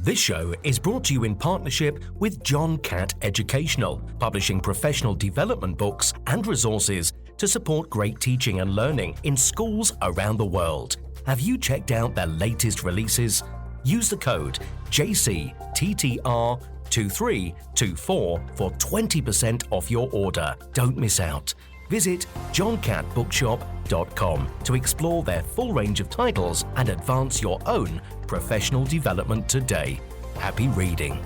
This show is brought to you in partnership with John Catt Educational, publishing professional development books and resources to support great teaching and learning in schools around the world. Have you checked out their latest releases? Use the code JCTTR2324 for 20% off your order. Don't miss out. Visit johncattbookshop.com to explore their full range of titles and advance your own professional development today. Happy reading.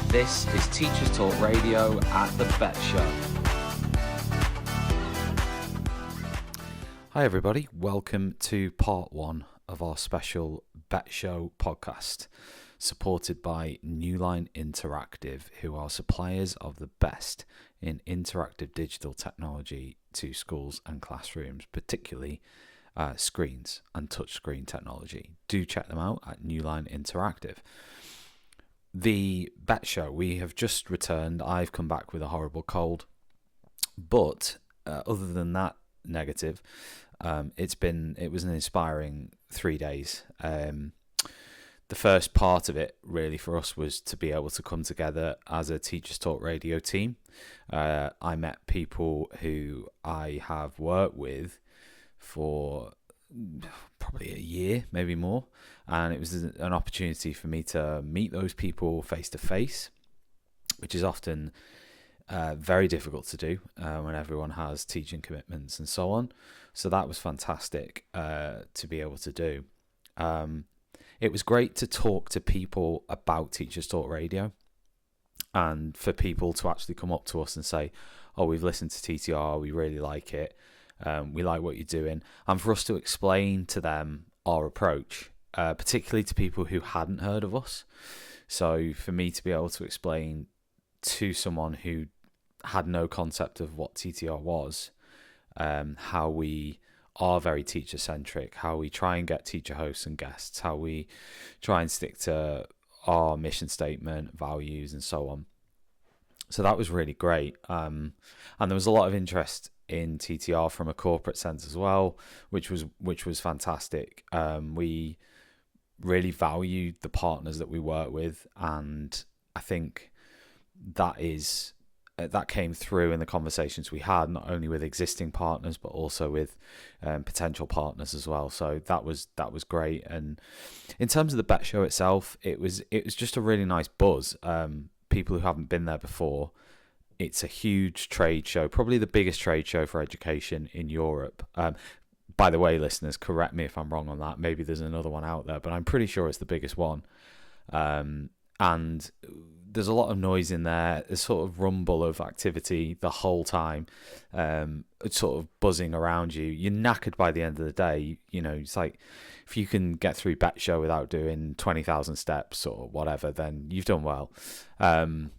This is Teachers Talk Radio at the BETT Show. Hi everybody, welcome to part one of our special BETT Show podcast, supported by Newline Interactive, who are suppliers of the best in interactive digital technology to schools and classrooms, particularly screens and touchscreen technology. Do check them out at Newline Interactive. The BETT Show, we have just returned. I've come back with a horrible cold, but other than that negative, it was an inspiring 3 days. The first part of it really for us was to be able to come together as a Teachers Talk Radio team. I met people who I have worked with for probably a year, maybe more, and it was an opportunity for me to meet those people face to face, which is often very difficult to do when everyone has teaching commitments and so on. So that was fantastic to be able to do. It was great to talk to people about Teachers Talk Radio, and for people to actually come up to us and say, oh, we've listened to TTR, we really like it, we like what you're doing, and for us to explain to them our approach, particularly to people who hadn't heard of us. So for me to be able to explain to someone who had no concept of what TTR was, how we are very teacher-centric, how we try and get teacher hosts and guests, how we try and stick to our mission statement, values, and so on. So that was really great. And there was a lot of interest in TTR from a corporate sense as well, which was fantastic. We really valued the partners that we work with, and I think that came through in the conversations we had, not only with existing partners but also with potential partners as well. So that was great. And in terms of the BETT Show itself, it was just a really nice buzz. People who haven't been there before, it's a huge trade show, probably the biggest trade show for education in Europe. By the way, listeners, correct me if I'm wrong on that. Maybe there's another one out there, but I'm pretty sure it's the biggest one. And there's a lot of noise in there. There's sort of rumble of activity the whole time. It's sort of buzzing around you. You're knackered by the end of the day. You know, it's like if you can get through BETT Show without doing 20,000 steps or whatever, then you've done well. And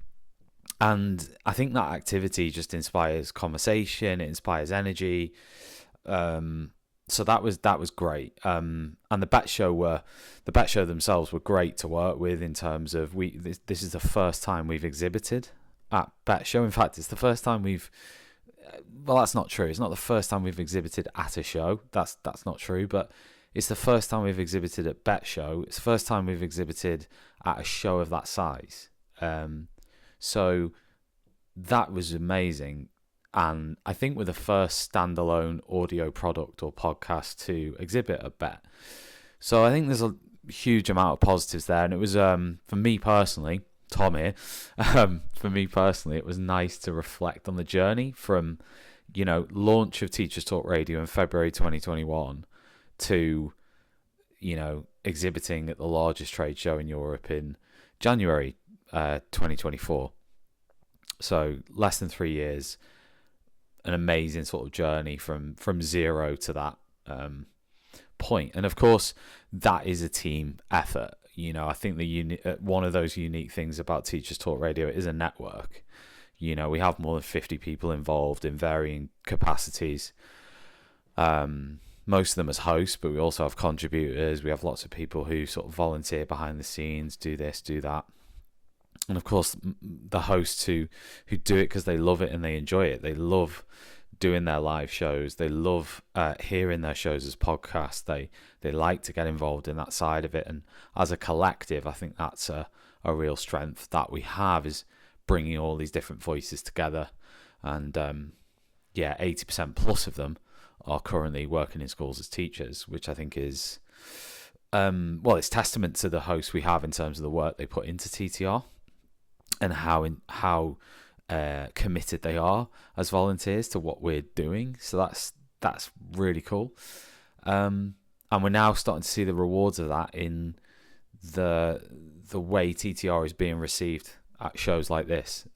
I think that activity just inspires conversation. It inspires energy. So that was great. And the BETT Show themselves were great to work with in terms of this is the first time we've exhibited at BETT Show. In fact, it's the first time well, that's not true. It's not the first time we've exhibited at a show. That's not true, but it's the first time we've exhibited at BETT Show. It's the first time we've exhibited at a show of that size. So that was amazing. And I think we're the first standalone audio product or podcast to exhibit at BETT. So I think there's a huge amount of positives there. And it was, for me personally, Tom here, for me personally, it was nice to reflect on the journey from, launch of Teachers Talk Radio in February 2021 to, exhibiting at the largest trade show in Europe in January 2024. So less than 3 years. An amazing sort of journey from zero to that point. And of course, that is a team effort. I think one of those unique things about Teachers Talk Radio is a network. We have more than 50 people involved in varying capacities. Most of them as hosts, but we also have contributors. We have lots of people who sort of volunteer behind the scenes, do this, do that. And of course, the hosts who do it because they love it and they enjoy it. They love doing their live shows. They love hearing their shows as podcasts. They like to get involved in that side of it. And as a collective, I think that's a real strength that we have, is bringing all these different voices together. And 80% plus of them are currently working in schools as teachers, which I think is, it's testament to the hosts we have in terms of the work they put into TTR and how committed they are as volunteers to what we're doing. So that's really cool. And we're now starting to see the rewards of that in the way TTR is being received at shows like this.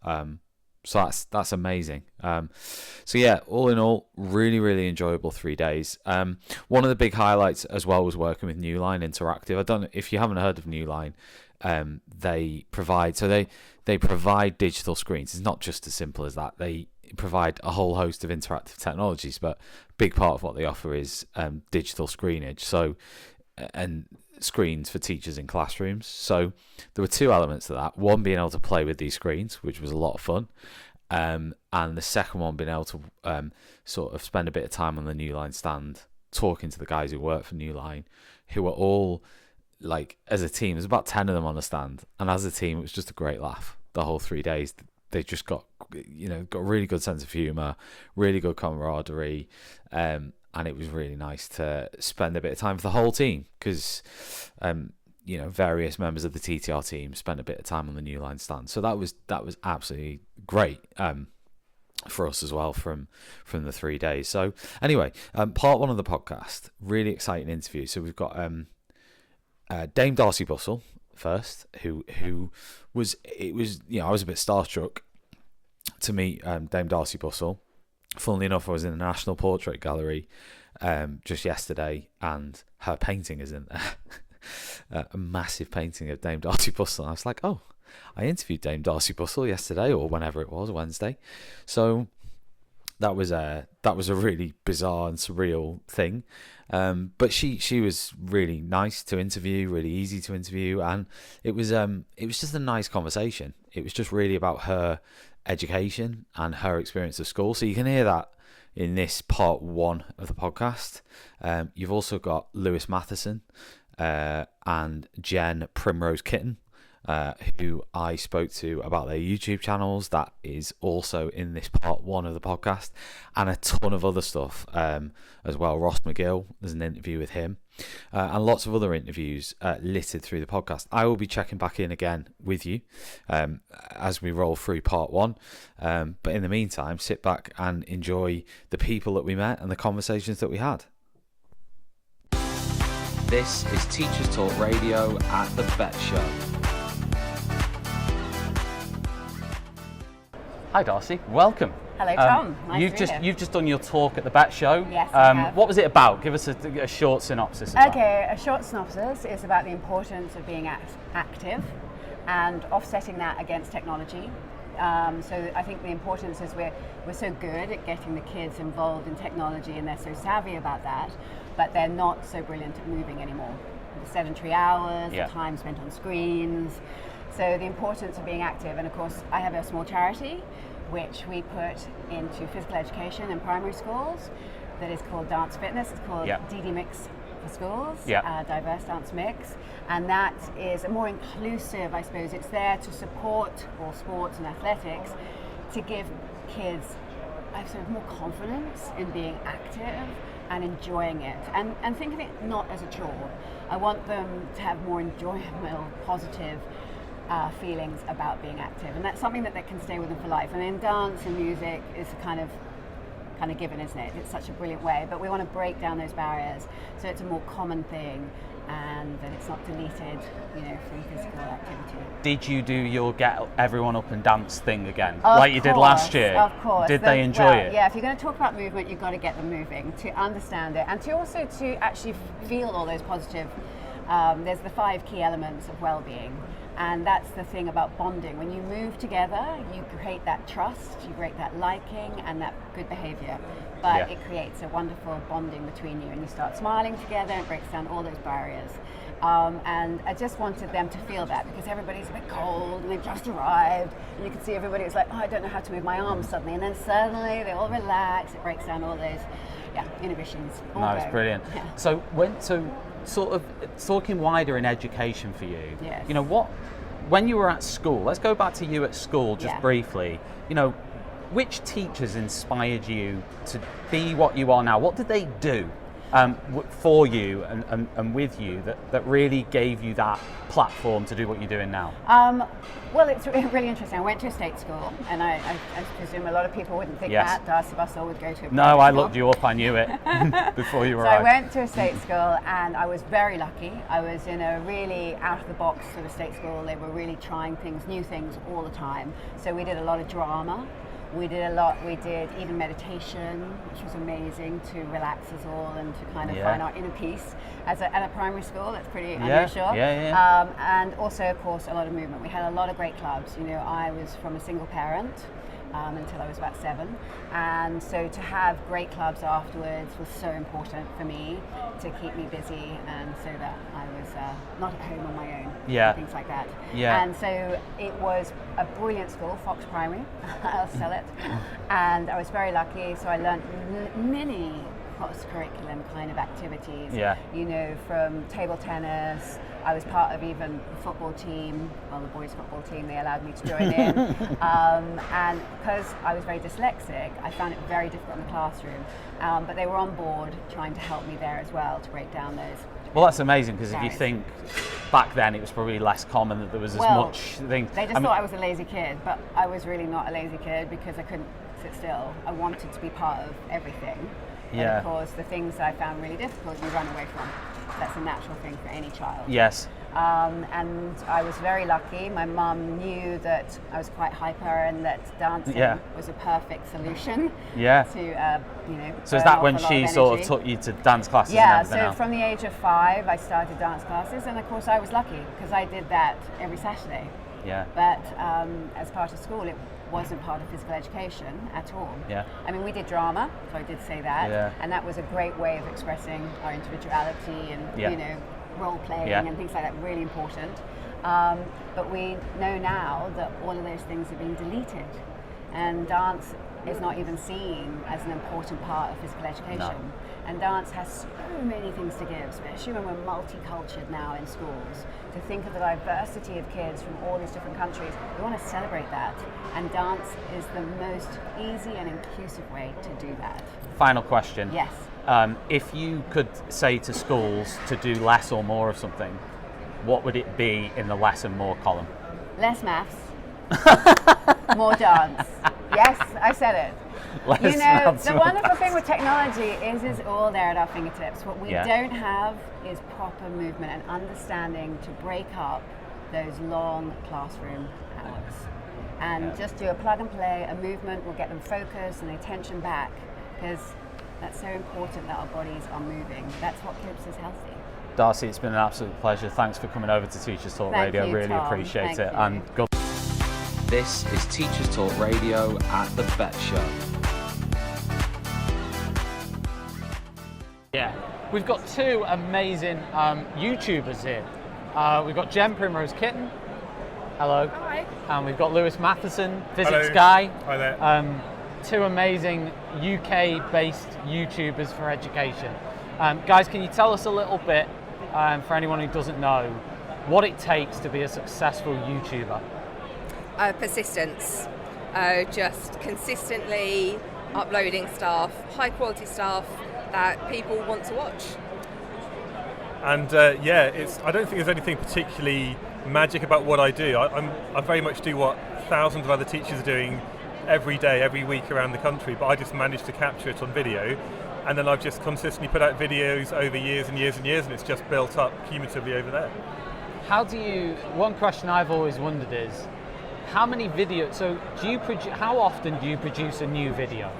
So that's amazing. All in all, really, really enjoyable 3 days. One of the big highlights as well was working with New Line Interactive. I don't know if you haven't heard of New Line. They provide digital screens. It's not just as simple as that. They provide a whole host of interactive technologies, but a big part of what they offer is digital screenage. So and screens for teachers in classrooms. So there were two elements to that. One, being able to play with these screens, which was a lot of fun. And the second one, being able to sort of spend a bit of time on the New Line stand, talking to the guys who work for New Line, who are all, like, as a team, there's about 10 of them on the stand. And as a team, it was just a great laugh the whole 3 days. They just got a really good sense of humour, really good camaraderie. And it was really nice to spend a bit of time with the whole team, because, various members of the TTR team spent a bit of time on the New Line stand. So that was absolutely great for us as well from the 3 days. So anyway, part one of the podcast, really exciting interview. So we've got Dame Darcy Bussell first, who I was a bit starstruck to meet Dame Darcy Bussell. Funnily enough, I was in the National Portrait Gallery just yesterday, and her painting is in there. A massive painting of Dame Darcy Bussell. I was like, oh, I interviewed Dame Darcy Bussell yesterday, or whenever it was, Wednesday. So that was a really bizarre and surreal thing. But she was really nice to interview, really easy to interview, and it was just a nice conversation. It was just really about her education and her experience of school. So you can hear that in this part one of the podcast. You've also got Lewis Matheson and Jen Primrose Kitten, who I spoke to about their YouTube channels. That is also in this part one of the podcast, and a ton of other stuff as well. Ross McGill, there's an interview with him, and lots of other interviews littered through the podcast. I will be checking back in again with you as we roll through part one, but in the meantime, sit back and enjoy the people that we met and the conversations that we had. This is Teachers Talk Radio at the BETT Show. Hi Darcy, welcome. Hello Tom, nice to be here. You've just done your talk at the BETT Show. Yes, I have. What was it about? Give us a short synopsis of that. Okay, a short synopsis is about the importance of being active and offsetting that against technology. So I think the importance is we're so good at getting the kids involved in technology, and they're so savvy about that, but they're not so brilliant at moving anymore. The sedentary hours, the time spent on screens. So the importance of being active, and of course I have a small charity which we put into physical education in primary schools that is called Dance Fitness. It's called DD Mix for Schools, Diverse Dance Mix, and that is a more inclusive, I suppose. It's there to support all sports and athletics, to give kids sort of more confidence in being active and enjoying it, and think of it not as a chore. I want them to have more enjoyable, positive feelings about being active, and that's something that can stay with them for life. And in dance and music is kind of given, isn't it? It's such a brilliant way, but we want to break down those barriers so it's a more common thing, and that it's not deleted, from physical activity. Did you do your get everyone up and dance thing again, like you did last year? Of course. Did they enjoy it? Yeah, if you're going to talk about movement, you've got to get them moving to understand it, and to also to actually feel all those positive. There's the 5 key elements of well-being. And that's the thing about bonding. When you move together, you create that trust, you create that liking and that good behavior. But it creates a wonderful bonding between you, and you start smiling together, and it breaks down all those barriers. And I just wanted them to feel that, because everybody's a bit cold and they've just arrived, and you can see everybody was like, oh, I don't know how to move my arms suddenly, and then suddenly they all relax. It breaks down all those inhibitions. No, it's brilliant. Yeah. So sort of talking wider in education for you, Yes. you know, when you were at school, let's go back to you at school just briefly, you know, which teachers inspired you to be what you are now? What did they do for you and with you that really gave you that platform to do what you're doing now? Well, it's really interesting. I went to a state school, and I presume a lot of people wouldn't think that. Darcy Bussell would go to a No, private I school. looked you up, I knew it before you So arrived. I went to a state school, and I was very lucky. I was in a really out-of-the-box sort of state school. They were really trying things, new things all the time. So we did a lot of drama. We did even meditation, which was amazing to relax us all and to kind of find our inner peace. At a primary school, that's pretty unusual. And also, of course, a lot of movement. We had a lot of great clubs. You know, I was from a single parent until I was about 7. And so to have great clubs afterwards was so important for me to keep me busy, and so that I was not at home on my own. And things like that. And so it was a brilliant school, Fox Primary. I'll sell it. And I was very lucky, so I learned many cross-curriculum kind of activities. You know, from table tennis. I was part of even the football team, well, the boys' football team. They allowed me to join in. And because I was very dyslexic, I found it very difficult in the classroom. But they were on board trying to help me there as well to break down those. Well, that's amazing, because if you think back then, it was probably less common that there was as much thing. They just thought I was a lazy kid, but I was really not a lazy kid, because I couldn't sit still. I wanted to be part of everything. But of course, the things I found really difficult, you run away from. That's a natural thing for any child. Yes. And I was very lucky. My mum knew that I was quite hyper, and that dancing was a perfect solution to, you know. So is that when she sort of took you to dance classes? Yeah, and everything so from the age of 5, I started dance classes, and of course I was lucky because I did that every Saturday. But as part of school, it wasn't part of physical education at all. I mean, we did drama, so I did say that, and that was a great way of expressing our individuality and you know, role playing and things like that. Really important. But we know now that all of those things are being deleted, and dance is not even seen as an important part of physical education. And dance has so many things to give, especially when we're multicultural now in schools. To think of the diversity of kids from all these different countries, we want to celebrate that. And dance is the most easy and inclusive way to do that. Final question. Yes. If you could say to schools to do less or more of something, what would it be in the less and more column? Less maths, more dance. Yes, I said it. You know, the wonderful thing with technology is it's all there at our fingertips. What we don't have is proper movement and understanding to break up those long classroom hours. And just do a plug and play, a movement will get them focused and attention back, because that's so important that our bodies are moving. That's what keeps us healthy. Darcy, it's been an absolute pleasure. Thanks for coming over to Teachers Talk Radio. You, really Tom. appreciate Thank it. you. And good. This is Teachers Talk Radio at the BETT Show. Yeah, we've got 2 amazing YouTubers here. We've got Jen Primrose Kitten. Hello. Hi. And we've got Lewis Matheson, Physics Hello. Guy. Hi there. 2 amazing UK-based YouTubers for education. Guys, can you tell us a little bit, for anyone who doesn't know, what it takes to be a successful YouTuber? Persistence. Just consistently uploading stuff, high quality stuff that people want to watch. And I don't think there's anything particularly magic about what I do. I very much do what thousands of other teachers are doing every day, every week around the country, but I just managed to capture it on video. And then I've just consistently put out videos over years and years and years, and it's just built up cumulatively over there. One question I've always wondered is, how many videos, so how often do you produce a new video?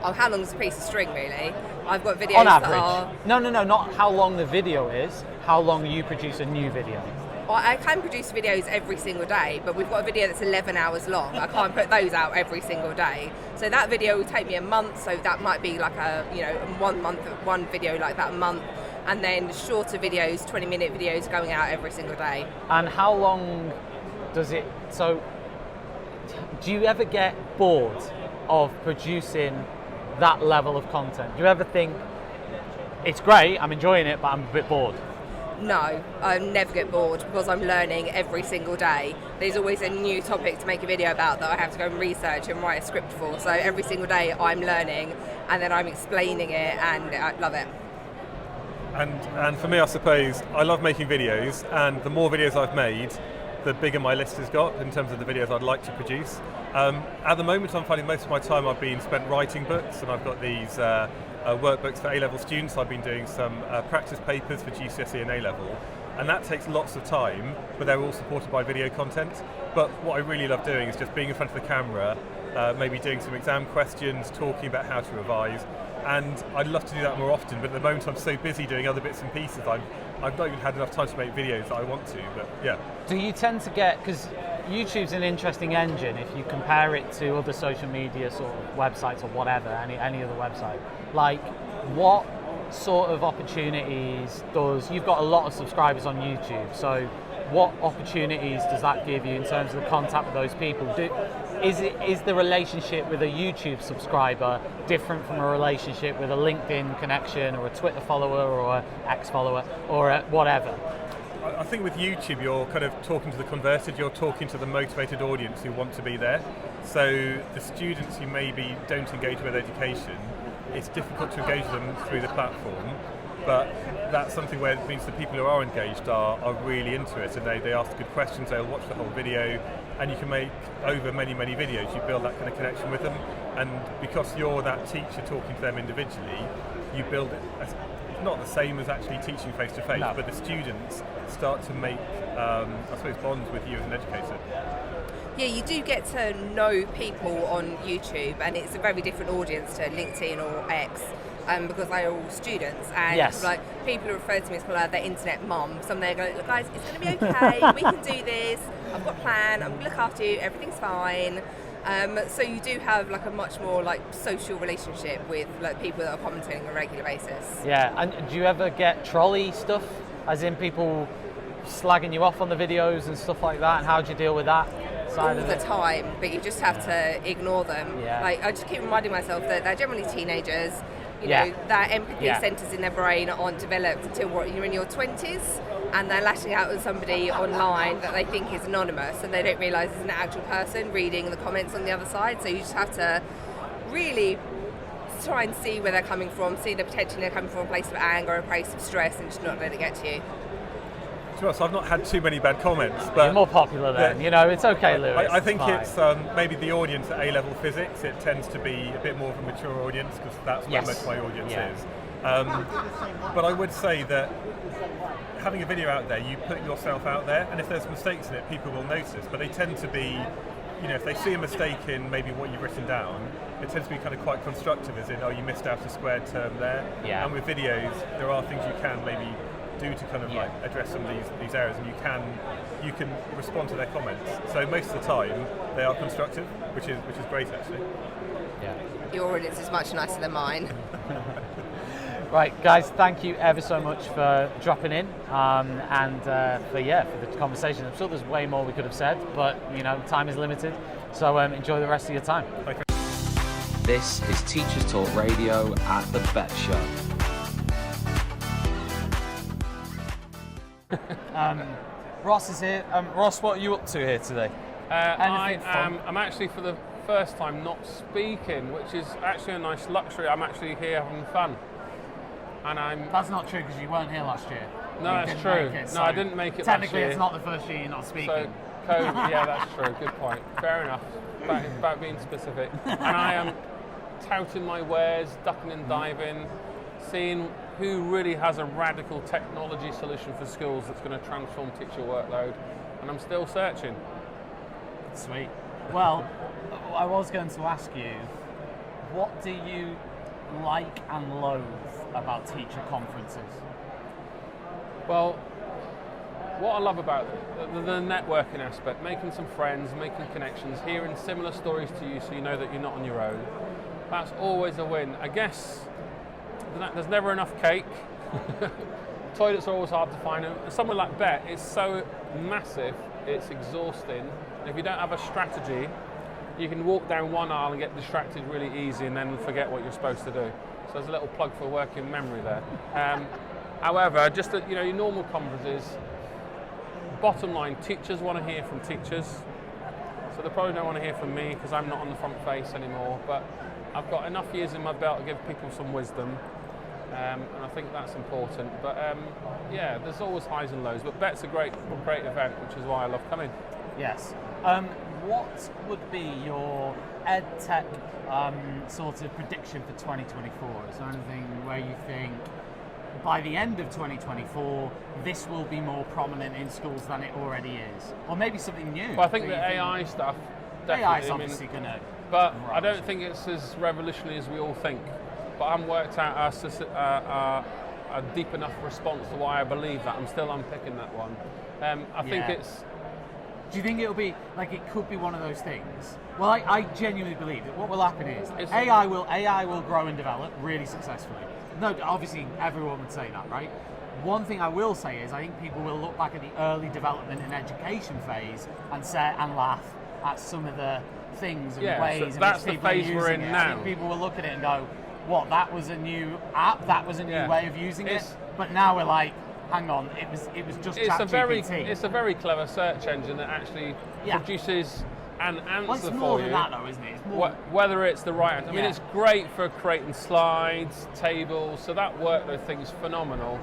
Oh, how long is a piece of string, really? I've got videos On average. that are... No, not how long the video is, how long you produce a new video. Well, I can produce videos every single day, but we've got a video that's 11 hours long. I can't put those out every single day. So that video will take me a month, so that might be like one video like that a month. and then shorter videos, 20-minute videos going out every single day. And how long does it, so do you ever get bored of producing that level of content? Do you ever think, it's great, I'm enjoying it, but I'm a bit bored? No, I never get bored because I'm learning every single day. There's always a new topic to make a video about that I have to go and research and write a script for. So every single day I'm learning and then I'm explaining it, and I love it. And for me, I suppose, I love making videos, and the more videos I've made, the bigger my list has got in terms of the videos I'd like to produce. At the moment, I'm finding most of my time I've been spent writing books, and I've got these workbooks for A-level students. I've been doing some practice papers for GCSE and A-level, and that takes lots of time, but they're all supported by video content. But what I really love doing is just being in front of the camera, maybe doing some exam questions, talking about how to revise, and I'd love to do that more often, but at the moment I'm so busy doing other bits and pieces, I've not even had enough time to make videos that I want to, but yeah. Do you tend to get, because YouTube's an interesting engine if you compare it to other social media sort of websites or whatever, any other website, like what sort of opportunities you've got a lot of subscribers on YouTube, so what opportunities does that give you in terms of the contact with those people? Is the relationship with a YouTube subscriber different from a relationship with a LinkedIn connection or a Twitter follower or an X follower or whatever? I think with YouTube you're kind of talking to the converted, you're talking to the motivated audience who want to be there. So the students who maybe don't engage with education, it's difficult to engage them through the platform, but that's something where it means the people who are engaged are really into it, and they ask good questions, they'll watch the whole video, and you can make over many videos, you build that kind of connection with them, and because you're that teacher talking to them individually, you build it as not the same as actually teaching face to face, but the students start to make I suppose bonds with you as an educator. Yeah, you do get to know people on YouTube, and it's a very different audience to LinkedIn or X. Because they're all students, and like people refer to me as kind of like their internet mum. Some they're going, look guys, it's going to be okay, we can do this, I've got a plan, I'm going to look after you, everything's fine. So you do have like a much more like social relationship with like people that are commenting on a regular basis. Yeah, and do you ever get trolley stuff, as in people slagging you off on the videos and stuff like that, and how do you deal with that? All the time, but you just have to ignore them. Yeah. Like I just keep reminding myself that they're generally teenagers. You know, that empathy centres in their brain aren't developed until you're in your 20s, and they're lashing out at somebody online that they think is anonymous, and they don't realise it's an actual person reading the comments on the other side. So you just have to really try and see where they're coming from, see the potentially they're coming from a place of anger, a place of stress, and just not let it get to you. To be honest, I've not had too many bad comments, but you're more popular then. You know, it's okay, Lewis. I think it's maybe the audience at A-level physics. It tends to be a bit more of a mature audience because that's where most of my audience is. But I would say that having a video out there, you put yourself out there, and if there's mistakes in it, people will notice. But they tend to be, you know, if they see a mistake in maybe what you've written down, it tends to be kind of quite constructive, as in, oh, you missed out a squared term there. Yeah. And with videos, there are things you can maybe do to kind of like address some of these errors, and you can respond to their comments. So most of the time they are constructive, which is great actually. Yeah. Your audience is much nicer than mine. Right, guys, thank you ever so much for dropping in and for the conversation. I'm sure there's way more we could have said, but you know, time is limited. So enjoy the rest of your time. Thank you. This is Teachers Talk Radio at the BETT Show. Ross is here. Ross, what are you up to here today? I'm actually for the first time not speaking, which is actually a nice luxury. I'm actually here having fun. And That's not true because you weren't here last year. No, that's true. No, I didn't make it last year. Technically, it's not the first year you're not speaking. So, yeah, that's true. Good point. Fair enough. About being specific. And I am touting my wares, ducking and diving, seeing who really has a radical technology solution for schools that's going to transform teacher workload. And I'm still searching. Sweet. Well, I was going to ask you, what do you like and loathe about teacher conferences? Well, what I love about the networking aspect, making some friends, making connections, hearing similar stories to you so you know that you're not on your own, that's always a win. I guess there's never enough cake, toilets are always hard to find. And somewhere like BETT is so massive, it's exhausting. And if you don't have a strategy, you can walk down one aisle and get distracted really easy and then forget what you're supposed to do. So there's a little plug for working memory there. However, just at, your normal conferences, bottom line, teachers want to hear from teachers. So they probably don't want to hear from me because I'm not on the front face anymore, but I've got enough years in my belt to give people some wisdom, and I think that's important. But yeah, there's always highs and lows, but BETT's a great event, which is why I love coming. Yes. What would be your ed tech sort of prediction for 2024? Is there anything where you think by the end of 2024 this will be more prominent in schools than it already is? Or maybe something new? Well, I think the AI stuff, definitely. AI is obviously going to... But I don't think it's as revolutionary as we all think. But I haven't worked out a deep enough response to why I believe that. I'm still unpicking that one. I think it's... Do you think it'll be, like, it could be one of those things? Well, I genuinely believe that what will happen is AI will grow and develop really successfully. No, obviously everyone would say that, right? One thing I will say is I think people will look back at the early development and education phase and say and laugh at some of the things and ways so that's in which the phase we're in now. I think people will look at it and go, what, that was a new app, that was a new way of using it? But now we're like, hang on, it was just ChatGPT. It's a very clever search engine that actually produces an answer it's more for than you. that though, isn't it? It's more whether it's the right answer. I mean, it's great for creating slides, tables, so that workload thing's phenomenal.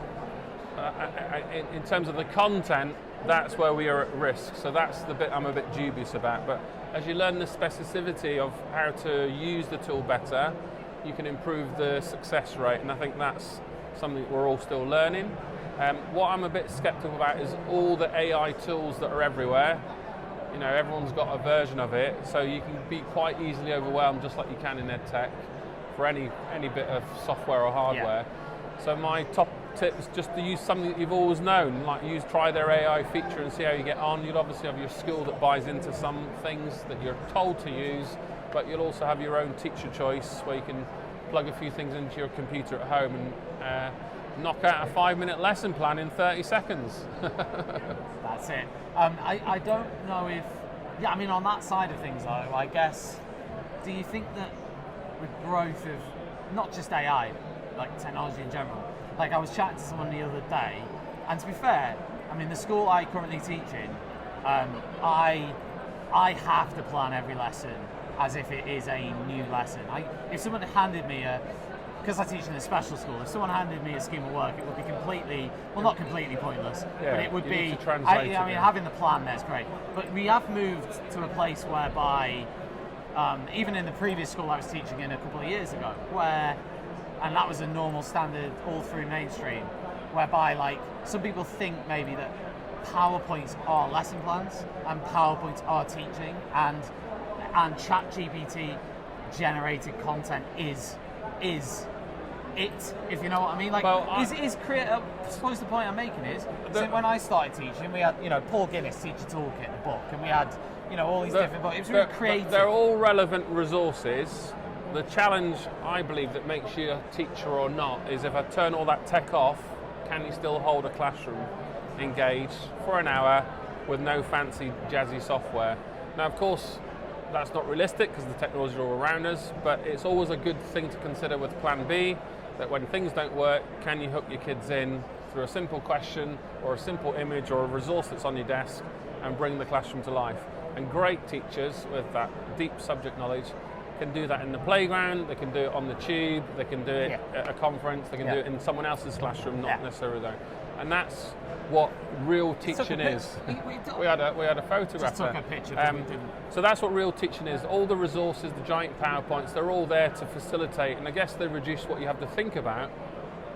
In terms of the content, that's where we are at risk. So that's the bit I'm a bit dubious about. But as you learn the specificity of how to use the tool better, you can improve the success rate, and I think that's something that we're all still learning. What I'm a bit skeptical about is all the AI tools that are everywhere. Everyone's got a version of it, so you can be quite easily overwhelmed, just like you can in EdTech, for any bit of software or hardware. So my top tip is just to use something that you've always known, like try their AI feature and see how you get on. You'll obviously have your school that buys into some things that you're told to use, but you'll also have your own teacher choice where you can plug a few things into your computer at home and knock out a 5-minute lesson plan in 30 seconds. That's it. I don't know if... Yeah, I mean, on that side of things, though, I guess, do you think that with growth of not just AI, like technology in general, like I was chatting to someone the other day, and to be fair, I mean, the school I currently teach in, I have to plan every lesson as if it is a new lesson. If someone handed me because I teach in a special school, if someone handed me a scheme of work, it would be completely, well, not completely pointless, but it would be, having the plan there is great. But we have moved to a place whereby, even in the previous school I was teaching in a couple of years ago, and that was a normal standard all through mainstream, whereby like some people think maybe that PowerPoints are lesson plans and PowerPoints are teaching, and ChatGPT generated content is it, if you know what I mean. Like, I suppose the point I'm making is, so when I started teaching, we had, Paul Guinness, Teacher Toolkit, the book, and we had, all these different books. It was really creative. They're all relevant resources. The challenge, I believe, that makes you a teacher or not is if I turn all that tech off, can you still hold a classroom engaged for an hour with no fancy jazzy software? Now, of course, that's not realistic because the technology is all around us, but it's always a good thing to consider with Plan B, that when things don't work, can you hook your kids in through a simple question or a simple image or a resource that's on your desk and bring the classroom to life? And great teachers with that deep subject knowledge can do that in the playground, they can do it on the tube, they can do it at a conference, they can do it in someone else's classroom, not necessarily there. And that's what real teaching is. We had a photograph there. Took a picture, so that's what real teaching is. All the resources, the giant PowerPoints, they're all there to facilitate, and I guess they reduce what you have to think about,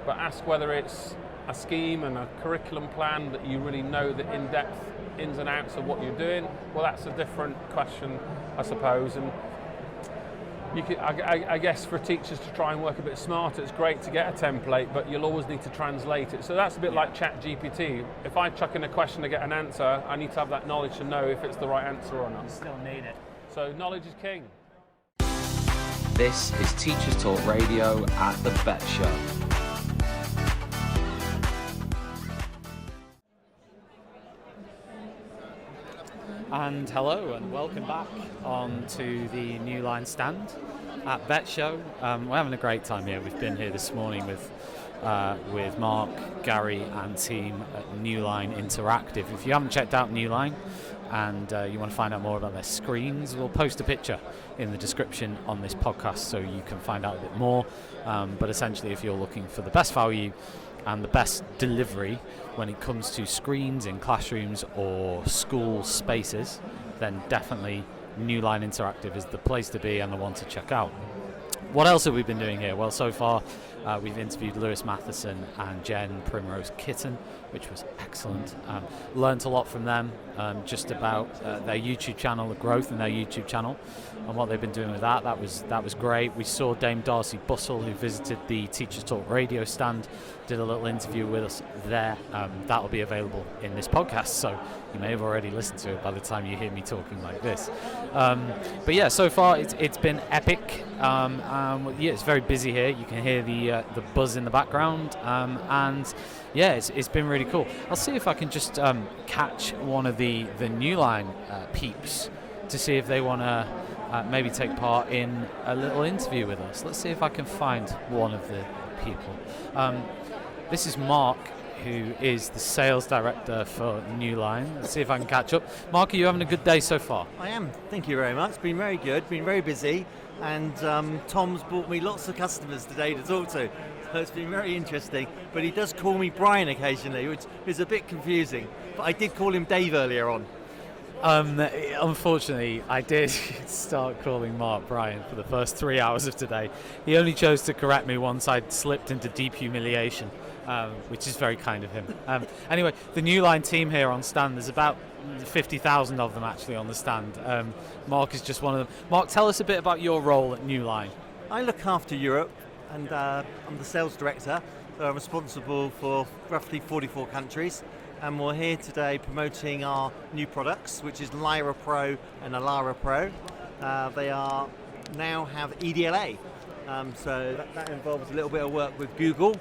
but ask whether it's a scheme and a curriculum plan that you really know the in-depth ins and outs of what you're doing. Well, that's a different question, I suppose. And I guess for teachers to try and work a bit smarter, it's great to get a template, but you'll always need to translate it. So that's a bit like ChatGPT. If I chuck in a question to get an answer, I need to have that knowledge to know if it's the right answer or not. You still need it. So knowledge is king. This is Teachers Talk Radio at the BETT Show. And hello and welcome back on to the New Line stand at BETT Show. We're having a great time here. We've been here this morning with Mark, Gary and team at New Line Interactive. If you haven't checked out New Line and you want to find out more about their screens, we'll post a picture in the description on this podcast so you can find out a bit more. But essentially, if you're looking for the best value and the best delivery when it comes to screens in classrooms or school spaces, then definitely New Line Interactive is the place to be and the one to check out. What else have we been doing here? Well, so far we've interviewed Lewis Matheson and Jen Primrose Kitten, which was excellent. Learned a lot from them, just about their YouTube channel, the growth in their YouTube channel, and what they've been doing with that. That was great. We saw Dame Darcy Bussell, who visited the Teachers Talk Radio stand, did a little interview with us there. That'll be available in this podcast, so you may have already listened to it by the time you hear me talking like this. But yeah, so far it's been epic. Yeah, it's very busy here. You can hear the buzz in the background, and yeah, it's been really cool. I'll see if I can just catch one of the New Line peeps to see if they want to maybe take part in a little interview with us. Let's see if I can find one of the people. This is Mark, who is the sales director for New Line. Let's see if I can catch up. Mark, are you having a good day so far? I am, thank you very much. Been very good, been very busy, and Tom's brought me lots of customers today to talk to, so it's been very interesting. But he does call me Brian occasionally, which is a bit confusing, but I did call him Dave earlier on. Unfortunately, I did start calling Mark Brian for the first 3 hours of today. He only chose to correct me once I'd slipped into deep humiliation, which is very kind of him. Anyway, the New Line team here on stand, there's about 50,000 of them actually on the stand. Mark is just one of them. Mark, tell us a bit about your role at New Line. I look after Europe, and I'm the sales director, so I'm responsible for roughly 44 countries. And we're here today promoting our new products, which is Lyra Pro and Alara Pro. They now have EDLA, so that involves a little bit of work with Google.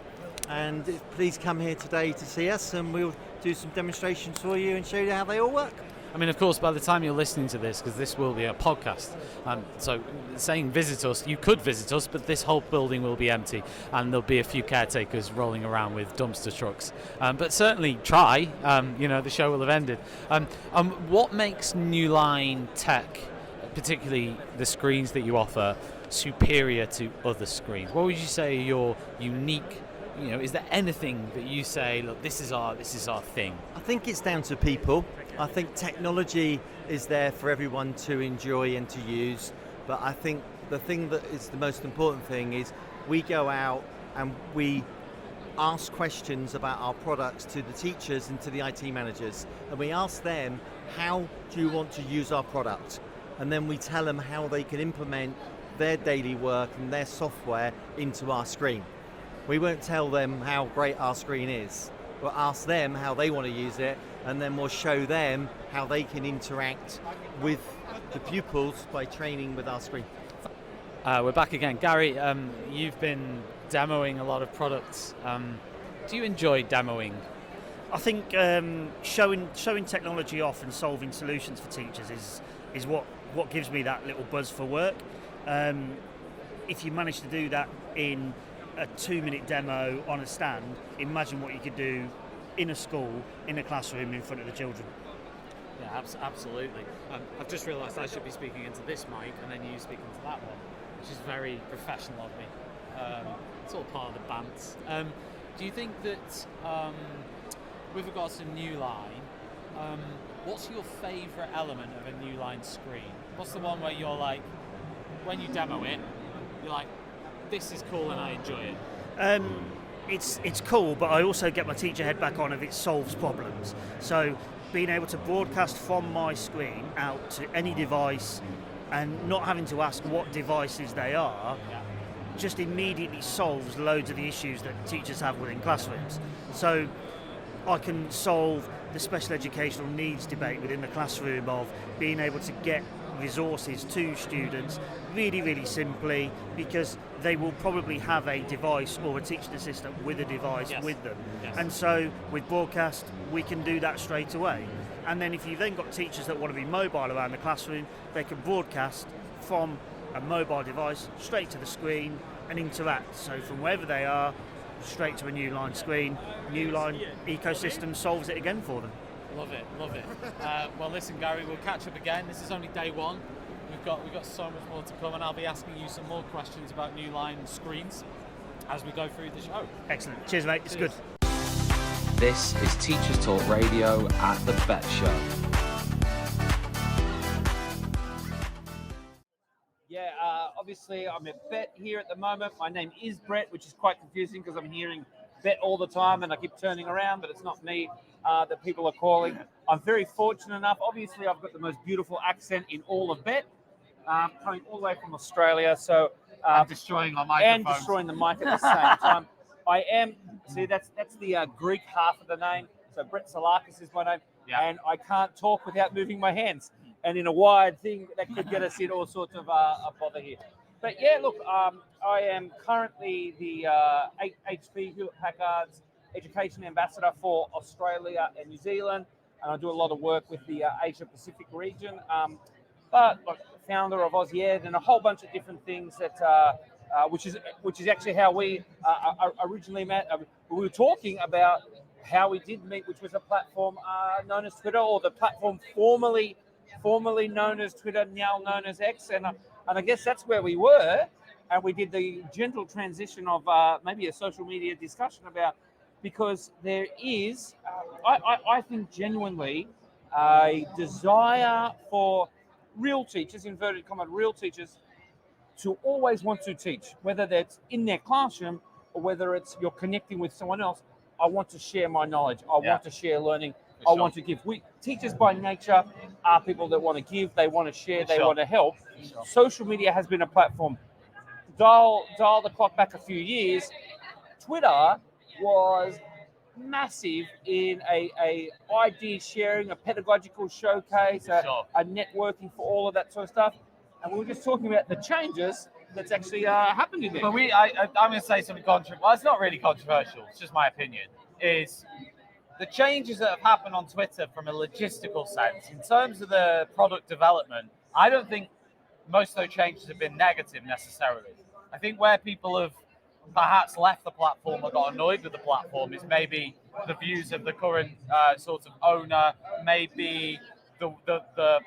And please come here today to see us, and we'll do some demonstrations for you and show you how they all work. I mean, of course, by the time you're listening to this, because this will be a podcast, so saying visit us, you could visit us, but this whole building will be empty, and there'll be a few caretakers rolling around with dumpster trucks. But certainly try, the show will have ended. What makes New Line Tech, particularly the screens that you offer, superior to other screens? What would you say are your unique, is there anything that you say, look, this is our thing? I think it's down to people. I think technology is there for everyone to enjoy and to use, but I think the thing that is the most important thing is we go out and we ask questions about our products to the teachers and to the IT managers, and we ask them, how do you want to use our product? And then we tell them how they can implement their daily work and their software into our screen. We won't tell them how great our screen is. We'll ask them how they want to use it, and then we'll show them how they can interact with the pupils by training with our screen. We're back again. Gary, you've been demoing a lot of products. Do you enjoy demoing? I think showing technology off and solving solutions for teachers is what gives me that little buzz for work. If you manage to do that in a 2-minute demo on a stand, imagine what you could do in a school, in a classroom, in front of the children. Yeah, absolutely. I've just realised I should be speaking into this mic and then you speak into that one, which is very professional of me. It's all part of the bant. Do you think that, with regards to New Line, what's your favourite element of a New Line screen? What's the one where you're like, when you demo it, you're like, this is cool and I enjoy it? It's cool, but I also get my teacher head back on if it solves problems. So being able to broadcast from my screen out to any device and not having to ask what devices they are, just immediately solves loads of the issues that teachers have within classrooms. So I can solve the special educational needs debate within the classroom of being able to get resources to students really, really simply, because they will probably have a device or a teaching assistant with a device with them. Yes. And so with broadcast, we can do that straight away. And then if you've then got teachers that want to be mobile around the classroom, they can broadcast from a mobile device straight to the screen and interact. So from wherever they are, straight to a Newline screen. Newline ecosystem solves it again for them. Love it. Well, listen, Gary, we'll catch up again. This is only day one. We've got so much more to come, and I'll be asking you some more questions about Newline screens as we go through the show. Excellent. Cheers, mate. It's good. This is Teachers Talk Radio at the BETT Show. Yeah, obviously I'm at BETT here at the moment. My name is Brett, which is quite confusing because I'm hearing BETT all the time and I keep turning around, but it's not me that people are calling. I'm very fortunate enough. Obviously, I've got the most beautiful accent in all of BETT, coming all the way from Australia. So destroying my microphone. And destroying the mic at the same time. I am, see, that's the Greek half of the name. So Brett Salakis is my name. Yeah. And I can't talk without moving my hands. And in a wide thing, that could get us in all sorts of bother here. But yeah, look, I am currently the HP Hewlett-Packard's Education Ambassador for Australia and New Zealand. And I do a lot of work with the Asia-Pacific region. But like, founder of AusEd and a whole bunch of different things that... which is actually how we originally met. We were talking about how we did meet, which was a platform known as Twitter, or the platform formerly known as Twitter, now known as X, and I guess that's where we were, and we did the gentle transition of maybe a social media discussion about, because there is, I think genuinely, a desire for real teachers, inverted comma, real teachers, to always want to teach, whether that's in their classroom or whether it's you're connecting with someone else. I want to share my knowledge. I want to share learning. I want to give. Teachers by nature are people that want to give, they want to share, they want to help. Social media has been a platform. Dial the clock back a few years. Twitter was massive in a idea sharing, a pedagogical showcase, a networking for all of that sort of stuff. And we were just talking about the changes that's actually happened in there. But I'm going to say something controversial. Well, it's not really controversial. It's just my opinion. Is the changes that have happened on Twitter from a logistical sense, in terms of the product development, I don't think most of those changes have been negative necessarily. I think where people have perhaps left the platform or got annoyed with the platform is maybe the views of the current sort of owner, maybe the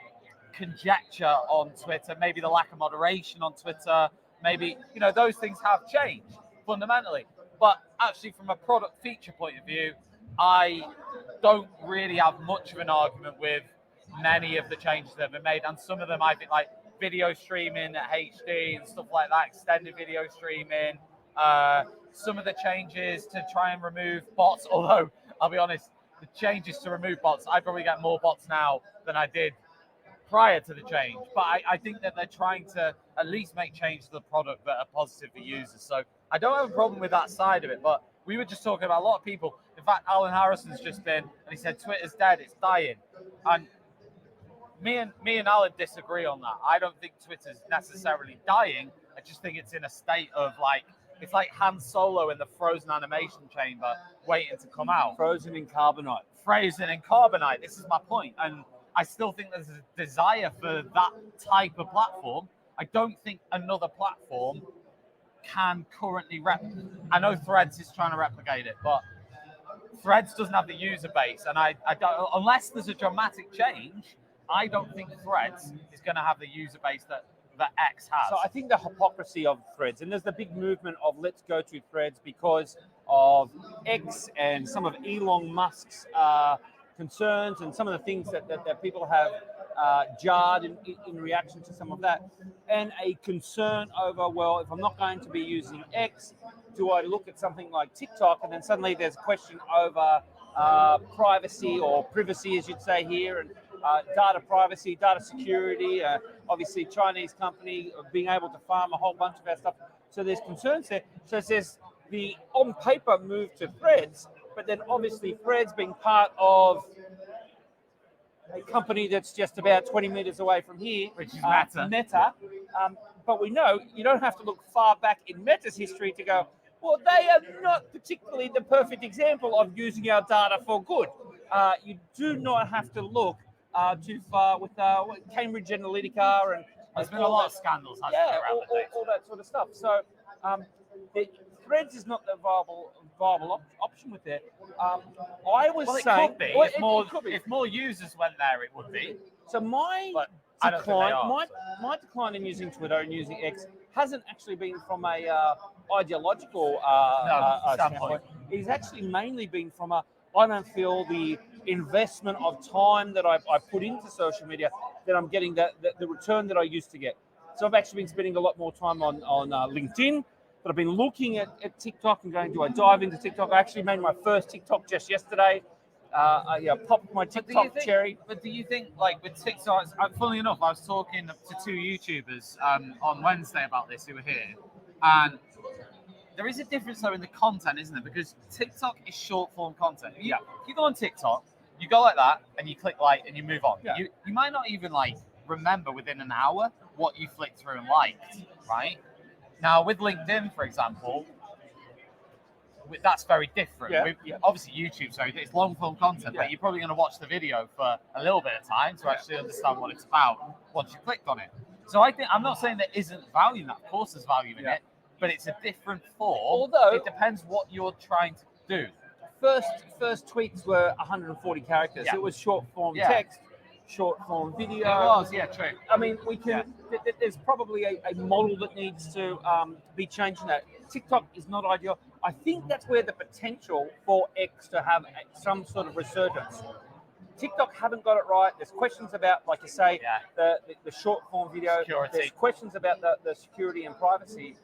conjecture on Twitter, maybe the lack of moderation on Twitter, maybe, those things have changed fundamentally. But actually from a product feature point of view, I don't really have much of an argument with many of the changes that have been made. And some of them, I think, like video streaming at HD and stuff like that, extended video streaming, some of the changes to try and remove bots, although I'll be honest, the changes to remove bots, I probably get more bots now than I did prior to the change, but I think that they're trying to at least make changes to the product that are positive for users. So I don't have a problem with that side of it, but we were just talking about a lot of people. In fact, Alan Harrison's just been, and he said Twitter's dead, it's dying. And me and Alan disagree on that. I don't think Twitter's necessarily dying. I just think it's in a state of it's like Han Solo in the frozen animation chamber waiting to come out. Frozen in carbonite. This is my point. And I still think there's a desire for that type of platform. I don't think another platform can currently I know Threads is trying to replicate it, but Threads doesn't have the user base, and I don't, unless there's a dramatic change, I don't think Threads is going to have the user base that X has. So I think the hypocrisy of Threads, and there's the big movement of let's go to Threads because of X and some of Elon Musk's concerns and some of the things that people have jarred in reaction to some of that, and a concern over, well, if I'm not going to be using X, do I look at something like TikTok? And then suddenly there's a question over privacy, or privacy as you'd say here, and data privacy, data security, obviously Chinese company being able to farm a whole bunch of our stuff. So there's concerns there. So there's the on paper move to Threads, but then obviously Threads being part of a company that's just about 20 meters away from here, which is Meta. But we know you don't have to look far back in Meta's history to go, well, they are not particularly the perfect example of using our data for good. you do not have to look too far with Cambridge Analytica and there's been a lot of scandals, hasn't there, around all that sort of stuff. So the Threads is not the viable option with it. I was saying, could be. If more users went there, it would be. So my decline in using Twitter and using X hasn't actually been from a ideological standpoint. It's actually mainly been from I don't feel the investment of time that I put into social media that I'm getting the return that I used to get. So I've actually been spending a lot more time on LinkedIn, but I've been looking at TikTok and going, do I dive into TikTok? I actually made my first TikTok just yesterday. I popped my TikTok cherry. But do you think, like with TikTok, funnily enough, I was talking to two YouTubers on Wednesday about this who were here, and there is a difference though in the content, isn't there? Because TikTok is short form content. If you go on TikTok, you go like that and you click like and you move on. Yeah. You might not even like remember within an hour what you flicked through and liked, right? Now with LinkedIn, for example, that's very different. Obviously YouTube's it's long form content, but you're probably going to watch the video for a little bit of time to actually understand what it's about once you clicked on it. So I'm not saying there isn't value in that. Of course there's value in it, but it's a different form. Although it depends what you're trying to do. First tweets were 140 characters. It was short form text, short form video. It was, true. I mean, we can. There's probably a model that needs to be changed in that. TikTok is not ideal. I think that's where the potential for X to have some sort of resurgence. TikTok haven't got it right. There's questions about, like you say, the short form video. Security. There's questions about the security and privacy.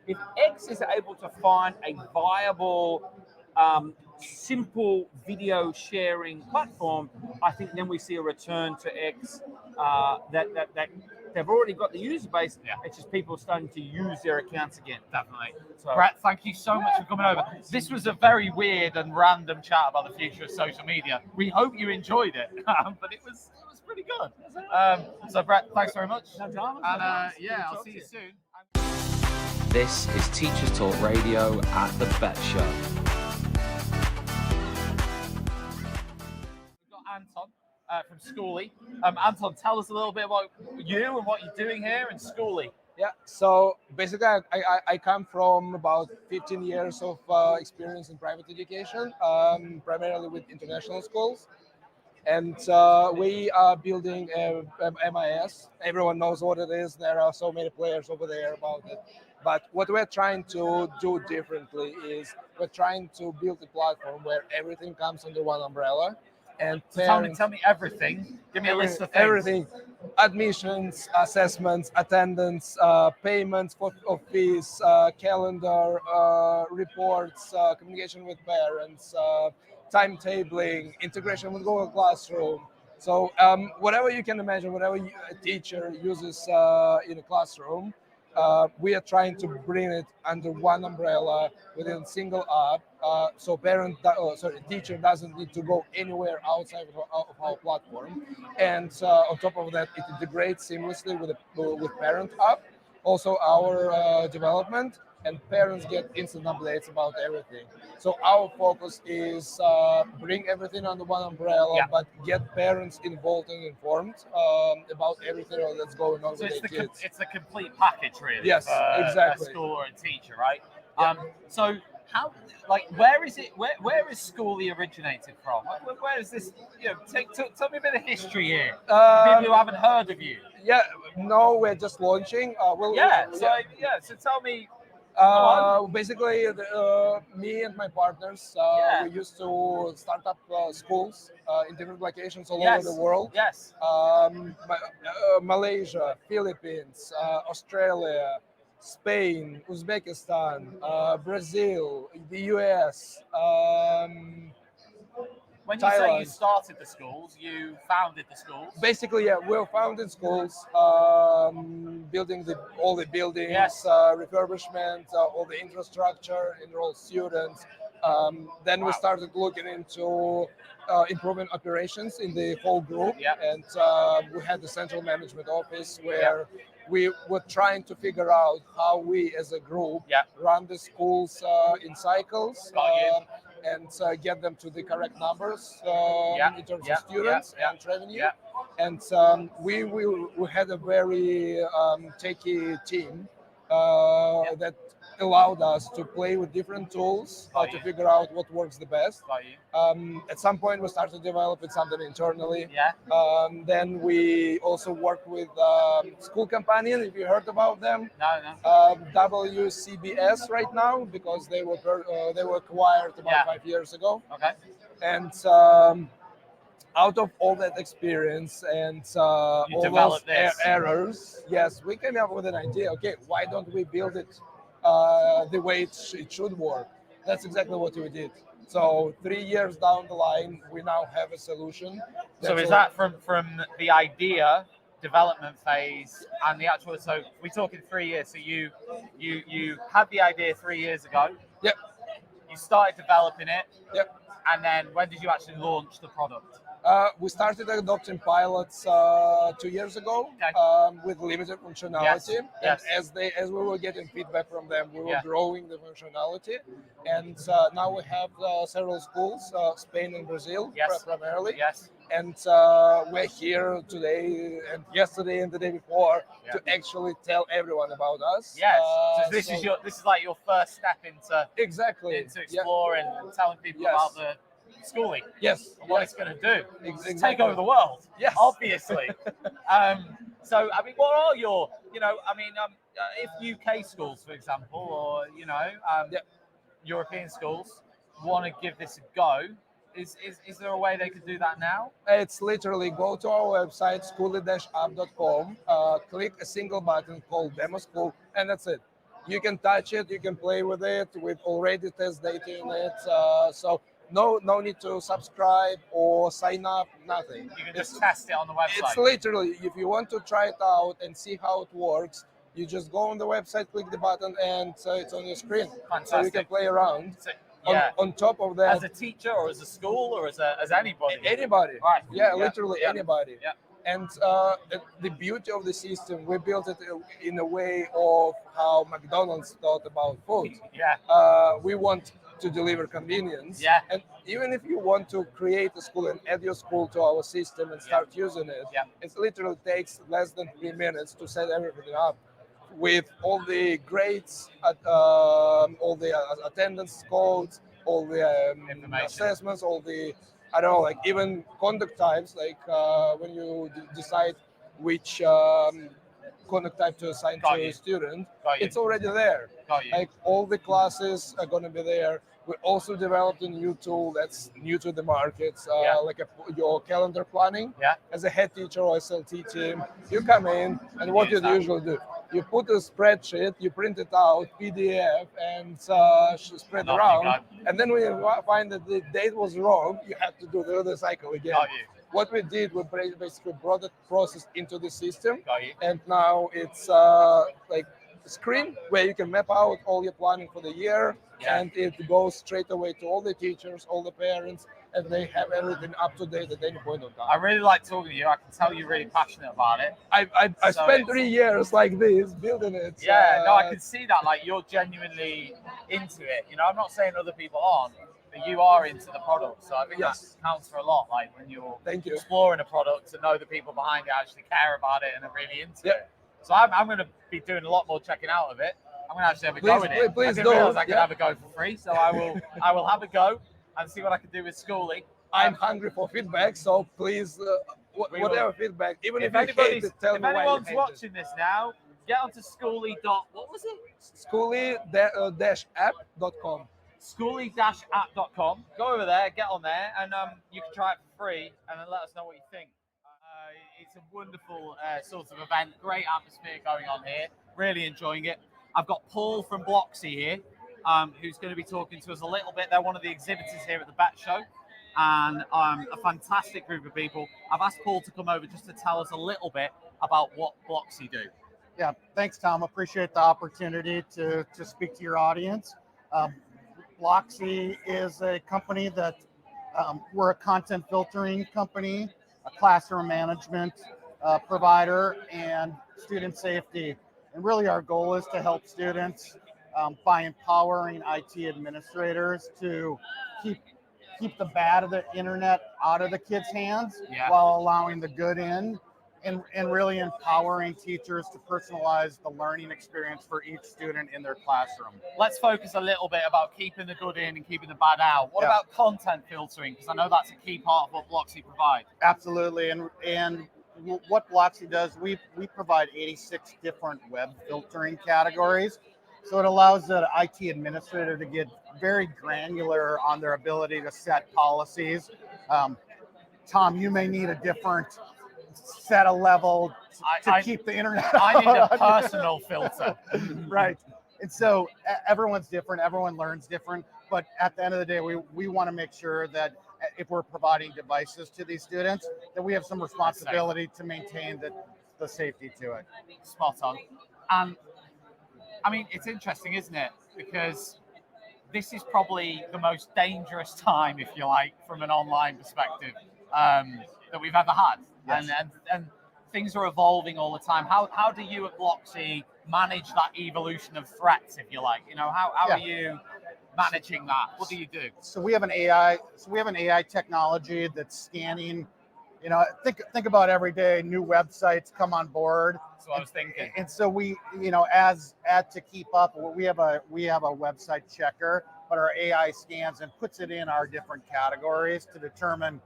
If X is able to find a viable, simple video sharing platform, I think then we see a return to X. That they've already got the user base. It's just people starting to use their accounts again. Definitely. So, Brett, thank you so much for coming over. This was a very weird and random chat about the future of social media. We hope you enjoyed it, but it was pretty good. So, Brett, thanks very much. No dramas. And I'll see you soon. This is Teachers Talk Radio at the BETT Show. We've got Anton from Schoolie. Anton, tell us a little bit about you and what you're doing here in Schoolie. Yeah, so basically I come from about 15 years of experience in private education, primarily with international schools. And we are building a MIS. Everyone knows what it is. There are so many players over there about it. But what we're trying to do differently is we're trying to build a platform where everything comes under one umbrella. And so tell me everything. Give me a list of things. Everything. Admissions, assessments, attendance, payments of fees, calendar, reports, communication with parents, timetabling, integration with Google Classroom. So whatever you can imagine, whatever a teacher uses in a classroom, we are trying to bring it under one umbrella within a single app, so teacher doesn't need to go anywhere outside of our platform. And on top of that, it integrates seamlessly with parent app, also our development, and parents get instant updates about everything. So our focus is bring everything under one umbrella, but get parents involved and informed about everything that's going on with their kids. It's a complete package, really. Yes, exactly. A school or a teacher, right? Yeah. So how, where is it? Where is Schoolie originated from? Where is this? Tell me a bit of history here. People who haven't heard of you. Yeah, no, we're just launching. So tell me. Basically, me and my partners, we used to start up schools in different locations all over the world. Yes. Malaysia, Philippines, Australia, Spain, Uzbekistan, Brazil, the US. When you say you started the schools, you founded the schools? Basically, we founded schools, building all the buildings, refurbishment, all the infrastructure, enroll students. Then we started looking into improving operations in the whole group. And we had the central management office where we were trying to figure out how we as a group run the schools in cycles. and get them to the correct numbers in terms of students and revenue. And we had a very techy team that allowed us to play with different tools to figure out what works the best. At some point, we started developing something internally. Then we also worked with School Companion, if you heard about them. WCBS right now, because they were acquired about 5 years ago. And out of all that experience and all those errors, yes, we came up with an idea. Okay, why don't we build it the way it should work? That's exactly what we did. So 3 years down the line, we now have a solution. So is that from the idea, development phase, and the actual? So we're talking 3 years. So you had the idea 3 years ago. Yep. You started developing it. Yep. And then when did you actually launch the product? We started adopting pilots 2 years ago with limited functionality. Yes. And as we were getting feedback from them, we were growing the functionality. And now we have several schools, Spain and Brazil primarily. Yes. And we're here today and yesterday and the day before to actually tell everyone about us. Yes. So this is like your first step into exploring and telling people about the schooling. Yes. And what it's going to do. Exactly. Take over the world. Yes. Obviously. So, I mean, what are your, if UK schools, for example, or, European schools want to give this a go, is there a way they could do that now? It's literally go to our website, schooly-app.com, click a single button called Demo School, and that's it. You can touch it, you can play with it, with already test data in it. So no need to subscribe or sign up, nothing. You can just test it on the website. It's literally, if you want to try it out and see how it works, you just go on the website, click the button, and it's on your screen. Fantastic. So you can play around. So, on top of that, as a teacher or as a school or as anybody? Anybody. Right. Yeah, literally anybody. Yeah. And the beauty of the system, we built it in a way of how McDonald's thought about food. We want to deliver convenience. And even if you want to create a school and add your school to our system and start using it, it literally takes less than 3 minutes to set everything up with all the grades, all the attendance codes, all the assessments, all the, I don't know, like even conduct types, like when you decide which conduct type to assign to a student, it's already there. Like all the classes are going to be there. We also developed a new tool that's new to the market, like your calendar planning. As a head teacher or SLT team, you come in and what you usually do, you put a spreadsheet, you print it out, PDF, and spread around. And then when you find that the date was wrong, you have to do the other cycle again. What we did, we basically brought that process into the system, and now it's like a screen where you can map out all your planning for the year, and it goes straight away to all the teachers, all the parents, and they have everything up to date at any point of time. I really like talking to you. I can tell you're really passionate about it. I spent 3 years like this building it. No, I can see that. Like you're genuinely into it. I'm not saying other people aren't, but you are into the product. So I think that counts for a lot. Like when you're exploring a product, to know the people behind it actually care about it and are really into it. So I'm going to be doing a lot more checking out of it. I'm going to actually have a go in it. Please I didn't realize I could have a go for free, so I will have a go and see what I can do with Schooly. I'm hungry for feedback, so please, whatever feedback, even if you hate it, tell me why you hate it. If anyone's watching this now, get onto Schooly. What was it? Schooly-app.com. Schooly-app.com. Go over there, get on there, and you can try it for free, and then let us know what you think. It's a wonderful sort of event, great atmosphere going on here. Really enjoying it. I've got Paul from Bloxy here, who's going to be talking to us a little bit. They're one of the exhibitors here at the BETT show, and a fantastic group of people. I've asked Paul to come over just to tell us a little bit about what Bloxy do. Yeah, thanks, Tom. Appreciate the opportunity to speak to your audience. Bloxy is a company that we're a content filtering company, a classroom management provider, and student safety. And really our goal is to help students by empowering IT administrators to keep the bad of the internet out of the kids' hands while allowing the good in, and really empowering teachers to personalize the learning experience for each student in their classroom. Let's focus a little bit about keeping the good in and keeping the bad out. What about content filtering? Because I know that's a key part of what Blocksy provide. Absolutely, and what Blocksy does, we provide 86 different web filtering categories. So it allows the IT administrator to get very granular on their ability to set policies. Tom, you may need a different set a level to keep the internet. I need a personal filter. Right. And so everyone's different, everyone learns different, but at the end of the day, we want to make sure that if we're providing devices to these students, that we have some responsibility to maintain the safety to it. Spot on. And I mean, it's interesting, isn't it? Because this is probably the most dangerous time, if you like, from an online perspective that we've ever had. Yes. And things are evolving all the time. How do you at Blocksy manage that evolution of threats, if you like? You know, how are you managing that? What do you do? So we have an AI technology that's scanning. You know, think about every day new websites come on board. That's what I was thinking. And so we, you know, as to keep up, we have a website checker, but our AI scans and puts it in our different categories to determine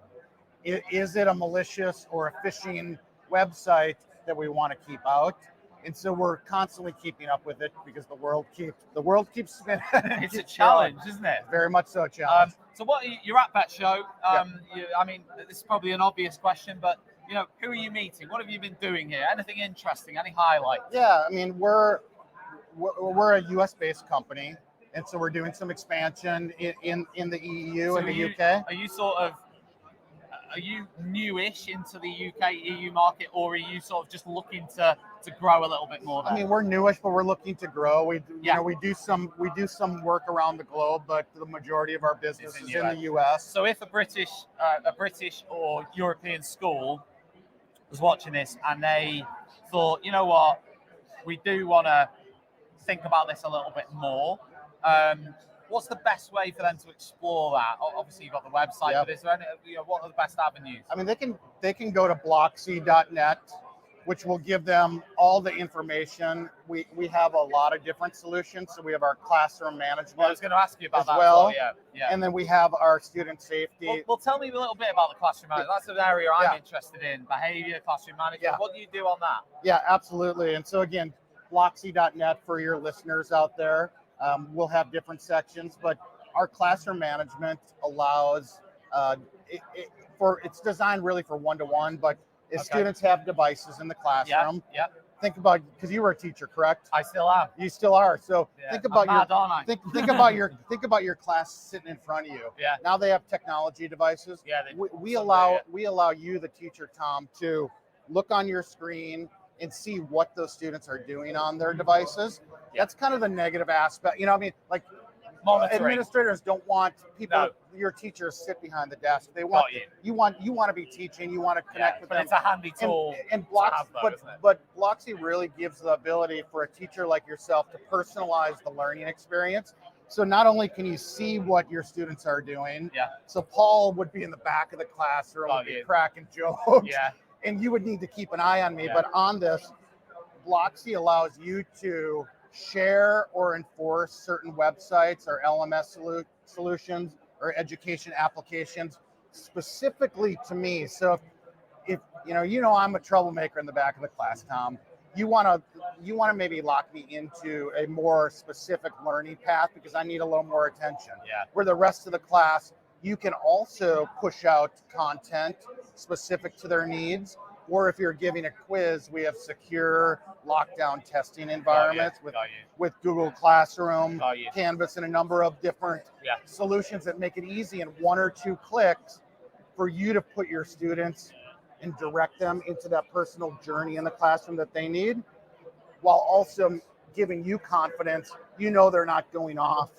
is it a malicious or a phishing website that we want to keep out. And so we're constantly keeping up with it because the world keeps spinning. It's a challenge, isn't it? Very much so a challenge. So you're at BETT Show. I mean, this is probably an obvious question, but you know, who are you meeting? What have you been doing here? Anything interesting? Any highlights? Yeah, I mean, we're a US-based company, and so we're doing some expansion in the EU and the UK. Are you newish into the UK EU market, or are you sort of just looking to grow a little bit more there? I mean, we're newish, but we're looking to grow. We do some work around the globe, but the majority of our business is in the US. So if a British or European school was watching this and they thought, you know what, we do want to think about this a little bit more, what's the best way for them to explore that? Obviously, you've got the website, but is there any, what are the best avenues? I mean, they can go to blocksy.net, which will give them all the information. We have a lot of different solutions. So we have our classroom management. Well, I was going to ask you about that as well. Yeah. And then we have our student safety. Well, tell me a little bit about the classroom management. That's an area I'm interested in. Behavior, classroom management. Yeah. What do you do on that? Yeah, absolutely. And so again, blocksy.net for your listeners out there. We'll have different sections, but our classroom management allows it's designed really for one-to-one, but if students have devices in the classroom, think about, because you were a teacher, correct? I still am. You still are. So think about think about your class sitting in front of you. Yeah. Now they have technology devices. Yeah. We allow you, the teacher, Tom, to look on your screen and see what those students are doing on their devices. That's kind of the negative aspect. You know, I mean, like monitoring. Administrators don't want your teachers sit behind the desk. They want you want to be teaching. You want to connect with them. But it's a handy tool. And but Blocksy really gives the ability for a teacher like yourself to personalize the learning experience. So not only can you see what your students are doing. So Paul would be in the back of the classroom, would be cracking jokes. And you would need to keep an eye on me. But on this, Blocksy allows you to share or enforce certain websites or LMS solutions or education applications specifically to me. So if I'm a troublemaker in the back of the class, Tom, you want to maybe lock me into a more specific learning path because I need a little more attention. Where the rest of the class, you can also push out content specific to their needs. Or if you're giving a quiz, we have secure lockdown testing environments with Google Classroom, Canvas, and a number of different solutions that make it easy in 1 or 2 clicks for you to put your students and direct them into that personal journey in the classroom that they need, while also giving you confidence. You know they're not going off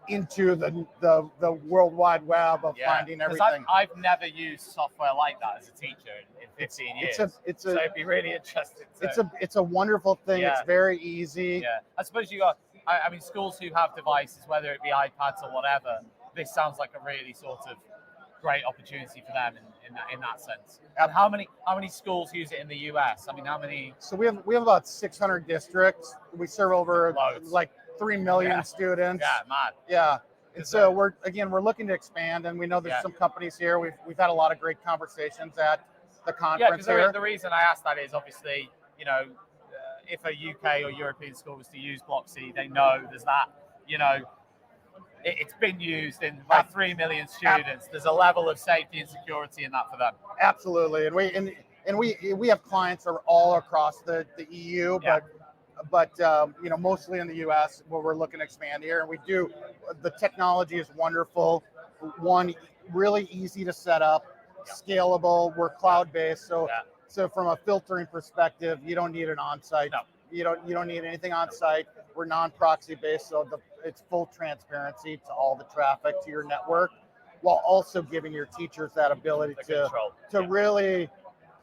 into the World Wide Web of finding everything. I've never used software like that as a teacher in 15 years. So it'd be really interesting. It's a wonderful thing. It's very easy. I suppose you got I mean, schools who have devices, whether it be iPads or whatever, this sounds like a really sort of great opportunity for them in that sense. And how many schools use it in the US? I mean, how many? So we have about 600 districts. We serve over Loads. like 3 million students. Yeah, mad. Yeah. And so we're looking to expand, and we know there's some companies here. We've had a lot of great conversations at the conference here. The reason I asked that is obviously, you know, if a UK or European school was to use Bloxy, they know there's that, you know, it's been used by 3 million students. There's a level of safety and security in that for them. Absolutely, and we have clients that are all across the EU, but you know, mostly in the US, where we're looking to expand here. And we do. The technology is wonderful. One, really easy to set up, scalable. We're cloud based, so from a filtering perspective, you don't need an on-site. No. You don't need anything on site. We're non-proxy based, so it's full transparency to all the traffic to your network, while also giving your teachers that ability to really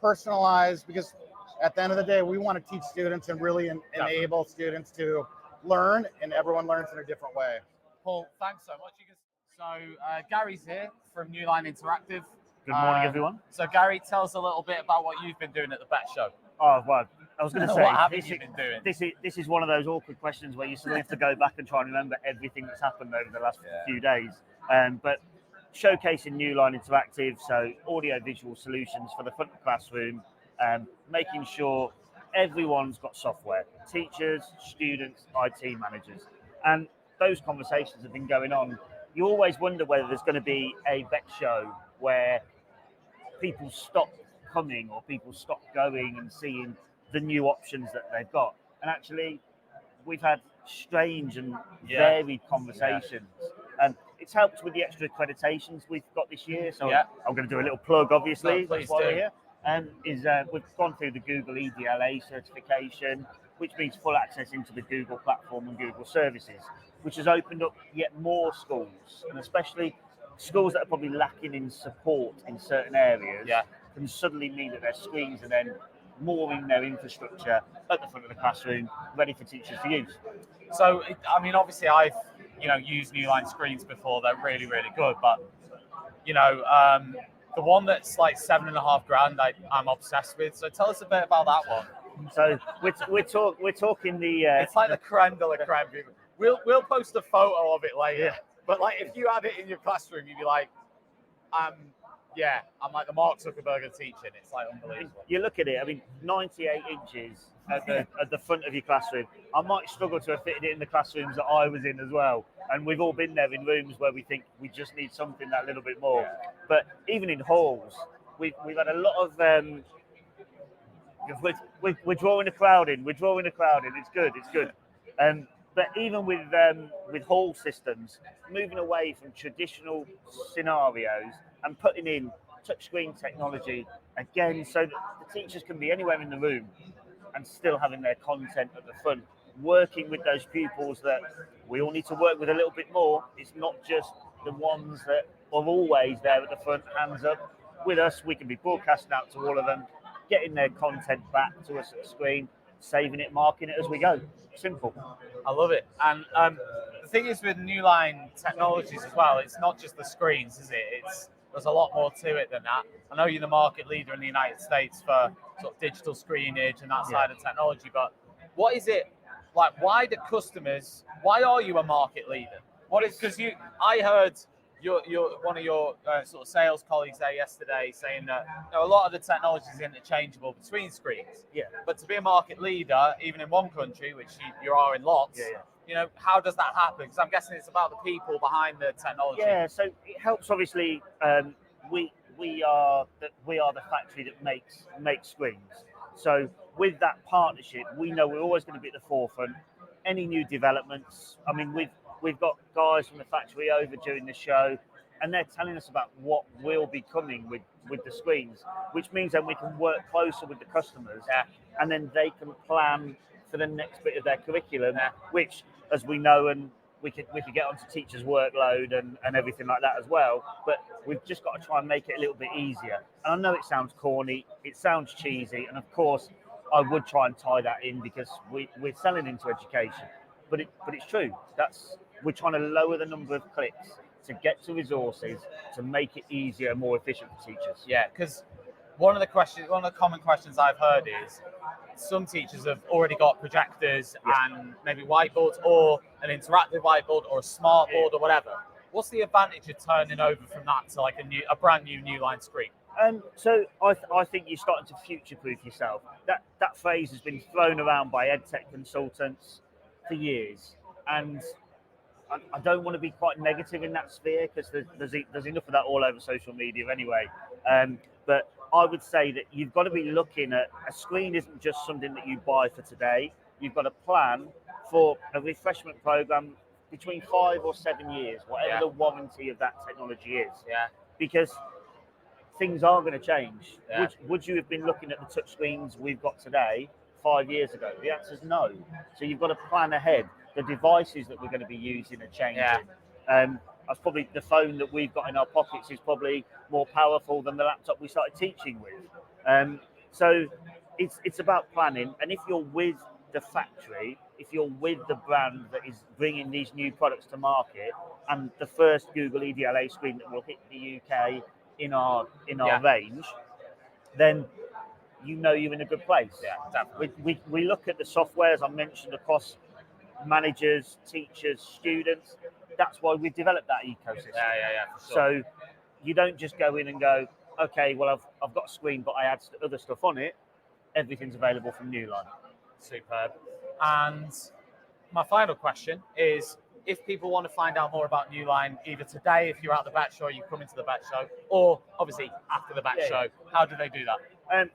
personalize. Because at the end of the day, we want to teach students and really enable students to learn, and everyone learns in a different way. Paul, thanks so much. Gary's here from New Line Interactive. Good morning, everyone. So Gary, tell us a little bit about what you've been doing at the BETT show. Oh, well, I was going to say, what have you been doing? This is one of those awkward questions where you suddenly have to go back and try and remember everything that's happened over the last few days. But showcasing New Line Interactive, so audio-visual solutions for the front of the classroom, making sure everyone's got software, teachers, students, IT managers. And those conversations have been going on. You always wonder whether there's going to be a BETT show where people stop coming or people stop going and seeing the new options that they've got. And actually, we've had strange and varied conversations. And it's helped with the extra accreditations we've got this year. So I'm going to do a little plug, obviously. Please while do. we're here. We've gone through the Google EDLA certification, which means full access into the Google platform and Google services, which has opened up yet more schools, and especially schools that are probably lacking in support in certain areas can suddenly mean that their screens are then more in their infrastructure at the front of the classroom, ready for teachers to use. So, I mean, obviously I've, used New Line screens before. They're really, really good. But, the one that's like $7,500, I'm obsessed with. So tell us a bit about that one. So we're talking the... it's like the creme de la creme. We'll post a photo of it later. Yeah. But like, if you had it in your classroom, you'd be like, I'm like the Mark Zuckerberg of teaching. It's like unbelievable. You look at it, I mean, 98 inches at the front of your classroom. I might struggle to have fitted it in the classrooms that I was in as well. And we've all been there in rooms where we think we just need something that little bit more. Yeah. But even in halls, we've had a lot of... we're drawing a crowd in. It's good. But even with hall systems, moving away from traditional scenarios and putting in touchscreen technology again, so that the teachers can be anywhere in the room and still having their content at the front, working with those pupils that we all need to work with a little bit more. It's not just the ones that are always there at the front, hands up. With us, we can be broadcasting out to all of them, getting their content back to us at the screen, saving it, marking it as we go. Simple. I love it. And the thing is with New Line Technologies as well, it's not just the screens, is it? There's a lot more to it than that. I know you're the market leader in the United States for sort of digital screenage and that side of technology, but what is it like? Why are you a market leader? What is, because I heard one of your sort of sales colleagues there yesterday saying that a lot of the technology is interchangeable between screens. Yeah. But to be a market leader, even in one country, which you are in lots, how does that happen? Because I'm guessing it's about the people behind the technology. Yeah, so it helps. Obviously, we are the factory that makes screens. So with that partnership, we know we're always going to be at the forefront. Any new developments, I mean, we've got guys from the factory over during the show, and they're telling us about what will be coming with the screens, which means then we can work closer with the customers, and then they can plan for the next bit of their curriculum, which, as we know, and we could get onto teachers' workload and everything like that as well. But we've just got to try and make it a little bit easier. And I know it sounds corny, it sounds cheesy, and of course, I would try and tie that in because we're selling into education. but it's true. We're trying to lower the number of clicks to get to resources to make it easier and more efficient for teachers. Yeah, because one of the common questions I've heard is some teachers have already got projectors and maybe whiteboards or an interactive whiteboard or a smart board or whatever. What's the advantage of turning over from that to like a brand new Newline screen? So I think you're starting to future-proof yourself. That phrase has been thrown around by EdTech consultants for years, and I don't want to be quite negative in that sphere because there's enough of that all over social media anyway. But I would say that you've got to be looking at a screen isn't just something that you buy for today. You've got to plan for a refreshment program between 5 or 7 years, whatever the warranty of that technology is. Yeah. Because things are going to change. Yeah. Would you have been looking at the touch screens we've got today 5 years ago? The answer is no. So you've got to plan ahead. The devices that we're going to be using are changing. That's probably the phone that we've got in our pockets is probably more powerful than the laptop we started teaching with. So it's about planning. And if you're with the factory, if you're with the brand that is bringing these new products to market, and the first Google EDLA screen that will hit the UK in our range, then you know you're in a good place. Yeah, definitely. We look at the software, as I mentioned, across managers, teachers, students. That's why we developed that ecosystem. Yeah, for sure. So you don't just go in and go, okay, well, I've got a screen, but I add other stuff on it. Everything's available from Newline. Superb. And my final question is, if people want to find out more about Newline, either today, if you're at the BETT show, you come into the BETT show, or obviously after the BETT show, how do they do that?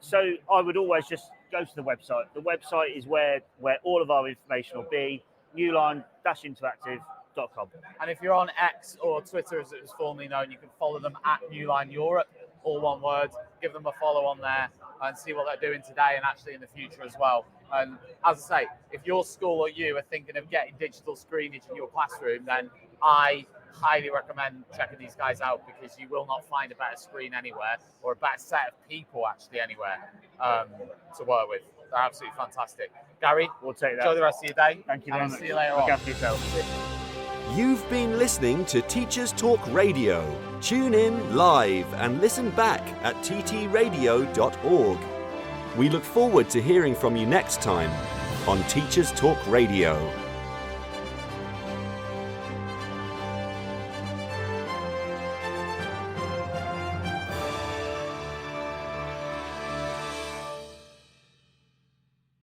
So I would always just go to the website. The website is where all of our information will be, newline-interactive.com. And if you're on X or Twitter, as it was formerly known, you can follow them at Newline Europe, all one word. Give them a follow on there and see what they're doing today and actually in the future as well. And as I say, if your school or you are thinking of getting digital screenage in your classroom, then I highly recommend checking these guys out, because you will not find a better screen anywhere, or a better set of people actually anywhere to work with. They're absolutely fantastic. Gary, we'll take that. Enjoy the rest of your day. Thank you very much. See you later on. Look after yourself. You've been listening to Teachers Talk Radio. Tune in live and listen back at ttradio.org. We look forward to hearing from you next time on Teachers Talk Radio.